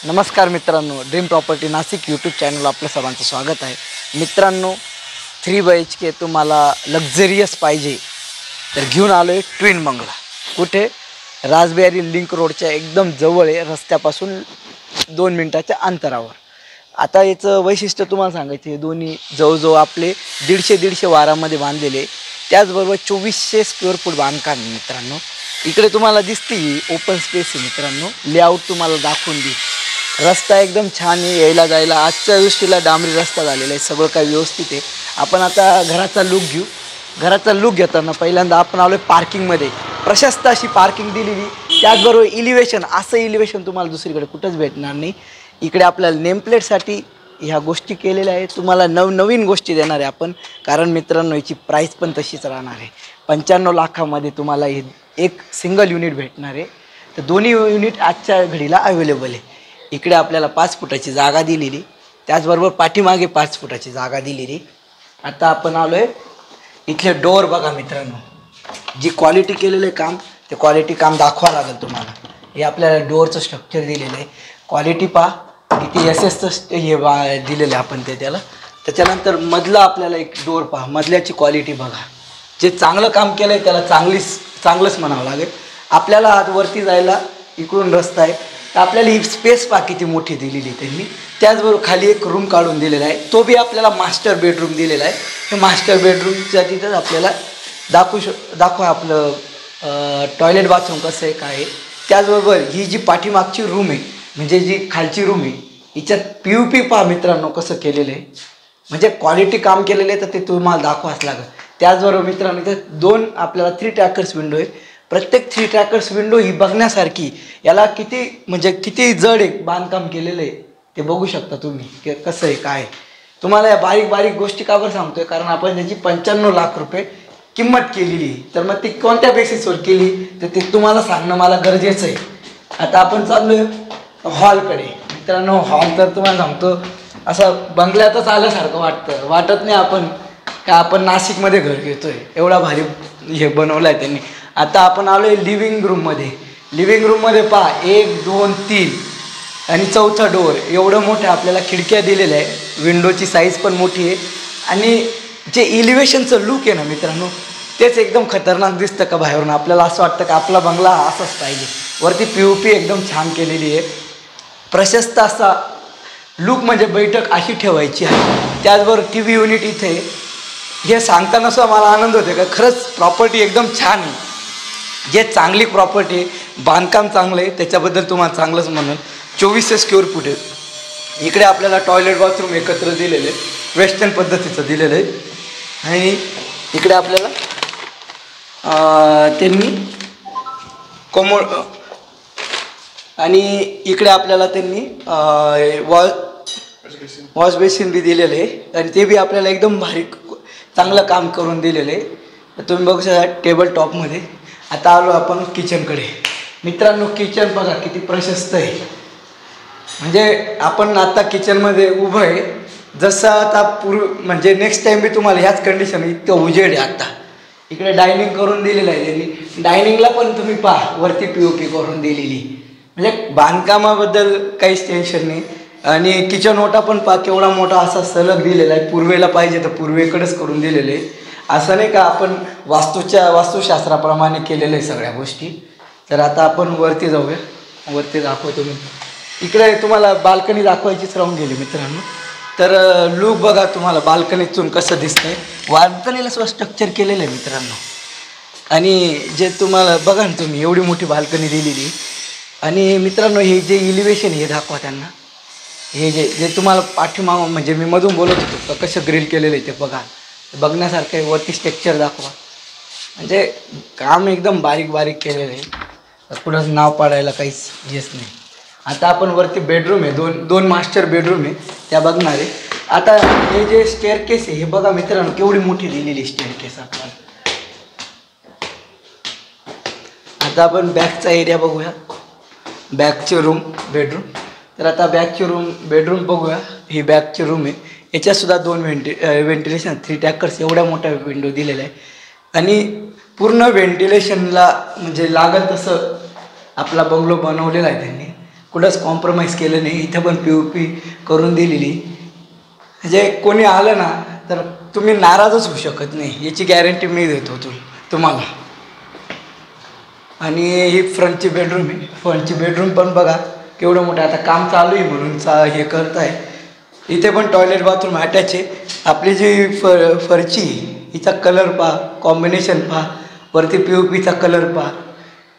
नमस्कार मित्रांनो, dream property Nashik YouTube चॅनलला आपलं सर्वांचं स्वागत आहे. मित्रांनो, 3 BHK तुम्हाला लक्झरियस पाहिजे तर घेऊन आलो आहे ट्विन बंगला. कुठे? राजबिहारी लिंक रोडच्या एकदम जवळ आहे, रस्त्यापासून 2 मिनिटाच्या अंतरावर. आता याचं वैशिष्ट्य तुम्हाला सांगायचं, हे दोन्ही जवळजवळ आपले 150 वारामध्ये बांधलेले, त्याचबरोबर 2400 स्क्वेअर फूट बांधकाम. मित्रांनो, इकडे तुम्हाला दिसते ही ओपन स्पेस आहे. मित्रांनो, लेआउट तुम्हाला दाखवून देईल. रस्ता एकदम छान आहे, यायला जायला आजच्या दृष्टीला डांबरी रस्ता झालेला आहे, सगळं काही व्यवस्थित आहे. आपण आता घराचा लुक घेऊ. घराचा लुक घेताना पहिल्यांदा आपण आलो आहे पार्किंगमध्ये. प्रशस्त अशी पार्किंग दिलेली, त्याचबरोबर इलिव्हेशन, असं इलिव्हेशन तुम्हाला दुसरीकडे कुठंच भेटणार नाही. इकडे आपल्याला नेमप्लेटसाठी ह्या गोष्टी केलेल्या आहेत. तुम्हाला नवनवीन गोष्टी देणार आहे आपण, कारण मित्रांनो याची प्राईस पण तशीच राहणार आहे. 95 लाखामध्ये तुम्हाला हे एक सिंगल युनिट भेटणार आहे. तर दोन्ही युनिट आजच्या घडीला अवेलेबल आहे. इकडे आपल्याला 5 फुटाची जागा दिलेली, त्याचबरोबर पाठीमागे 5 फुटाची जागा दिलेली. आता आपण आलो आहे इथले डोअर बघा मित्रांनो, जी क्वालिटी केलेलं आहे काम, ते क्वालिटी काम दाखवा लागेल तुम्हाला. हे आपल्याला डोअरचं स्ट्रक्चर दिलेलं आहे, क्वालिटी पहा किती SS हे दिलेलं आहे आपण त्याला. त्याच्यानंतर मधलं आपल्याला एक डोअर पहा, मधल्याची क्वालिटी बघा. जे चांगलं काम केलं आहे त्याला चांगलंच म्हणावं लागेल. आपल्याला आतवरती जायला इकडून रस्ता आहे, तर आपल्याला ही स्पेस पहा किती मोठी दिलेली त्यांनी. त्याचबरोबर खाली एक रूम काढून दिलेला आहे, तो बी आपल्याला मास्टर बेडरूम दिलेला आहे. हे मास्टर बेडरूमच्या तिथंच आपल्याला दाखवा आपलं टॉयलेट बाथरूम कसं आहे काय आहे. त्याचबरोबर ही जी पाठीमागची रूम आहे, म्हणजे जी खालची रूम आहे, हिच्यात POP पहा मित्रांनो कसं केलेलं आहे, म्हणजे क्वालिटी काम केलेलं आहे, तर ते तुम्हाला दाखवाच लागेल. त्याचबरोबर मित्रांनो इथं 2 आपल्याला 3 ट्रॅकर्स विंडो आहे. प्रत्येक 3 ट्रॅकर्स विंडो ही बघण्यासारखी. याला किती जड आहे बांधकाम केलेलं आहे ते बघू शकता तुम्ही, की कसं आहे काय. तुम्हाला या बारीक गोष्टी का बरं सांगतोय, कारण आपण त्याची 95 लाख रुपये किंमत केलेली. तर मग ती कोणत्या बेसिसवर केली तर ते तुम्हाला सांगणं मला गरजेचं आहे. आता आपण चाललोय हॉलकडे. मित्रांनो, हॉल तर तुम्हाला सांगतो असं बंगल्यातच आल्यासारखं वाटत नाही आपण नाशिकमध्ये घर घेतोय, एवढा भारी हे बनवलं आहे त्यांनी. आता आपण आलो आहे लिव्हिंग रूममध्ये. लिव्हिंग रूममध्ये पहा 1 2 3 आणि चौथा डोअर, एवढं मोठं आपल्याला खिडक्या दिलेल्या आहे. विंडोची साईज पण मोठी आहे आणि जे इलिव्हेशनचं लुक आहे ना मित्रांनो, तेच एकदम खतरनाक दिसतं का बाहेरून. आपल्याला असं वाटतं का आपला बंगला असाच पाहिजे. वरती POP एकदम छान केलेली आहे, प्रशस्त असा लुक, म्हणजे बैठक अशी ठेवायची आहे. त्याचबरोबर TV युनिट इथे. हे सांगताना सुद्धा मला आनंद होतो का खरंच प्रॉपर्टी एकदम छान आहे. जे चांगली प्रॉपर्टी, बांधकाम चांगलं आहे, त्याच्याबद्दल तुम्हाला चांगलंच म्हणून. 2400 स्क्वेअर फूट आहे. इकडे आपल्याला टॉयलेट बाथरूम एकत्र दिलेले, वेस्टर्न पद्धतीचं दिलेलं आहे. आणि इकडे आपल्याला त्यांनी कोमोड, आणि इकडे आपल्याला त्यांनी वॉश बेसिन बी दिलेलं आहे, आणि ते बी आपल्याला एकदम भारी चांगलं काम करून दिलेलं आहे. तुम्ही बघू शकता टेबल टॉपमध्ये. आता आलो आपण किचनकडे. मित्रांनो, किचन बघा किती प्रशस्त आहे, म्हणजे आपण आता किचनमध्ये उभं आहे जसं आता म्हणजे नेक्स्ट टाईम बी तुम्हाला ह्याच कंडिशन, इतकं उजेड आहे. आता इकडे डायनिंग करून दिलेलं आहे त्यांनी. डायनिंगला पण तुम्ही पहा वरती POP करून दिलेली, म्हणजे बांधकामाबद्दल काहीच टेन्शन नाही. आणि किचन ओटा पण पहा केवढा मोठा असा सलग दिलेला आहे. पूर्वेला पाहिजे तर पूर्वेकडेच करून दिलेलं आहे, असं नाही का आपण वास्तुशास्त्राप्रमाणे केलेलं आहे सगळ्या गोष्टी. तर आता आपण वरती जाऊया, वरती दाखवतो मी. इकडे तुम्हाला बाल्कनी दाखवायचीच राहून गेली मित्रांनो. तर लुक बघा तुम्हाला बाल्कनीतून कसं दिसतंय. बाल्कनीला सुद्धा स्ट्रक्चर केलेलं आहे मित्रांनो. आणि जे तुम्हाला बघा ना तुम्ही, एवढी मोठी बाल्कनी दिलेली. आणि मित्रांनो, हे जे इलिव्हेशन हे दाखवा त्यांना. हे जे तुम्हाला पाठीमागं, म्हणजे मी मधून बोलत होतो का कसं ग्रिल केलेलं आहे ते बघा, बघण्यासारखं आहे. वरती स्ट्रक्चर दाखवा, म्हणजे काम एकदम बारीक केलेलं आहे. कुठंच नाव पाडायला काहीच हेच नाही. आता आपण वरती बेडरूम आहे, दोन मास्टर बेडरूम आहे त्या बघणार आहे. आता हे जे स्टेअरकेस आहे हे बघा मित्रांनो, केवढी मोठी दिलेली स्टेअरकेस आपल्याला. आता आपण बॅकचा एरिया बघूया, बॅकचे रूम बेडरूम. तर आता बॅकची बेडरूम बघूया. ही बॅकची रूम आहे, याच्यातसुद्धा 2 व्हेंटिलेशन 3 ट्रॅकर्स, एवढ्या मोठा विंडो दिलेला आहे. आणि पूर्ण व्हेंटिलेशनला म्हणजे लागत तसं आपला बंगलो बनवलेला आहे त्यांनी. कुठंच कॉम्प्रोमाइज केलं नाही. इथं पण POP करून दिलेली. म्हणजे कोणी आलं ना तर तुम्ही नाराजच होऊ शकत नाही, याची गॅरंटी मी देतो तुम्हाला. आणि ही फ्रंटची बेडरूम आहे. फ्रंटची बेडरूम पण बघा केवढं मोठं. आता काम चालू आहे म्हणून हे करत आहे. इथे पण टॉयलेट बाथरूम अटॅच आहे. आपली जी फरची हिचा कलर पहा, कॉम्बिनेशन पहा, वरती POPचा कलर पहा,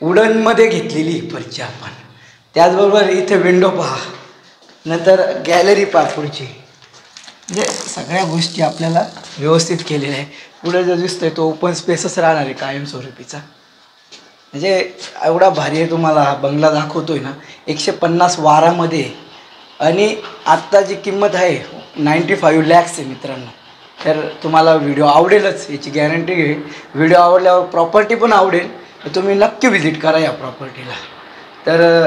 वुडनमध्ये घेतलेली फरची आपण. त्याचबरोबर इथे विंडो पहा, नंतर गॅलरी पहा पुढची. म्हणजे सगळ्या गोष्टी आपल्याला व्यवस्थित केलेल्या आहे. पुढे जो दिसतोय तो ओपन स्पेसच राहणार आहे कायमस्वरूपीचा. म्हणजे एवढा भारी आहे. तुम्हाला हा बंगला दाखवतोय ना 150 वारामध्ये. आणि आत्ता जी किंमत आहे 95 लॅक्स आहे मित्रांनो. तर तुम्हाला व्हिडिओ आवडेलच याची गॅरंटी घे. व्हिडिओ आवडल्यावर प्रॉपर्टी पण आवडेल, तर तुम्ही नक्की व्हिजिट करा या प्रॉपर्टीला. तर